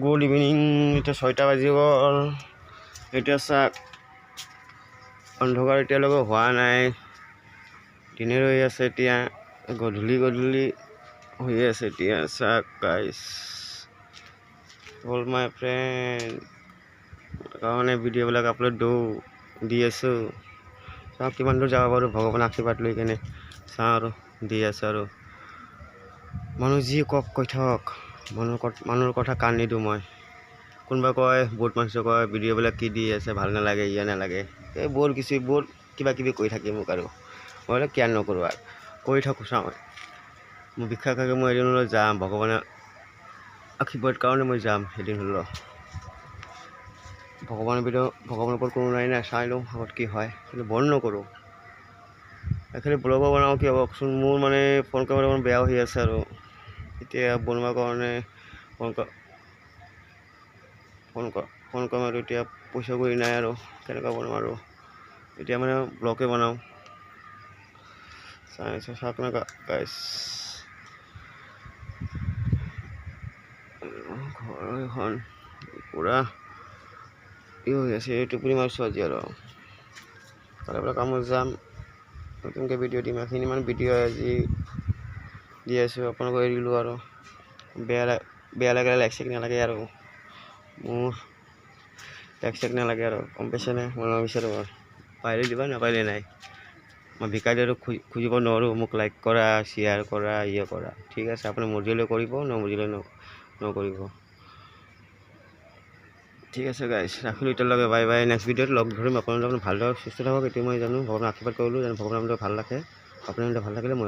Good evening. এতিয়া 6টা বাজি গ'ল। এতিয়া চাওক অন্ধকাৰ এতিয়ালৈকে হোৱা নাই, দিনে হৈ আছে। এতিয়া গধূলি হৈ আছে। এতিয়া চাওক গাইছ, অল মাই ফ্ৰেণ্ড কাৰণে ভিডিঅ'বিলাক আপলোড দি আছোঁ। চাওক কিমান দূৰ যাব পাৰোঁ, ভগৱানৰ আশীৰ্বাদ লৈ কেনে চাওঁ আৰু দি আছোঁ। আৰু মানুহ যি কৈ থাকক, মানুহৰ কথা কাণ নিদিওঁ মই। কোনোবা কয়, বহুত মানুহে কয় ভিডিঅ'বিলাক কি দি আছে, ভাল নালাগে, নালাগে, এই বৰ কিবা কিবি কৈ থাকে মোক। আৰু মই বোলে কেয়াৰ নকৰোঁ, আৰু কৰি থাকোঁ। চাওঁ মোৰ বিশেষকৈ মই এদিন হ'লেও যাম, ভগৱানৰ আশীৰ্বাদ কাৰণে মই যাম এদিন হ'লেও। ভগৱানৰ ওপৰত কোনো নাই না, চাই লওঁ আগত কি হয়, কিন্তু বন্ধ নকৰোঁ। খালি ব্লগো বনাওঁ কিয় কওকচোন, মোৰ মানে ফোন কেমেৰামান বেয়া হৈ আছে। আৰু এতিয়া বনোৱাৰ কাৰণে ফোন কেমেৰাটো এতিয়া পইচা কৰি নাই, আৰু কেনেকুৱা বনাওঁ। আৰু এতিয়া মানে ব্লগে বনাওঁ। চাওক না গাইছ, ঘৰ এখন পূৰা হৈ আছে। টোপনি মাৰিছোঁ আজি, আৰু কাইলৈ পৰা কামত যাম, নতুনকৈ ভিডিঅ' দিম। এইখিনি মানে ভিডিঅ' আজি দি আছোঁ, আপোনালোকক এৰি দিলোঁ। আৰু বেয়া লাগিলে লাইক চাইক নালাগে, আৰু মোৰ লাইক চাইক নালাগে, আৰু গম পাইছেনে? মই নিবিচাৰোঁ, পাৰিলে দিবা, নাপাৰিলে নাই। মই ভিকাৰী আৰু খুজিব নোৱাৰোঁ মোক লাইক কৰা, শ্বেয়াৰ কৰা, কৰা। ঠিক আছে, আপুনি মৰ্জিলৈ কৰিব, নমৰ্জিলৈ নকৰিব। ঠিক আছে গাইছ, ৰাখিলোঁ এতিয়ালৈকে। Bye bye. নেক্সট ভিডিঅ'ত লগ ধৰিম। আপোনালোকে ভালদৰে সুস্থ থাকক, এইটো মই জানো। ভগৱানৰ আশীৰ্বাদ কৰিলোঁ যেন ভগৱানে ভাল ৰাখে। আপোনালোকে ভাল থাকিলে মই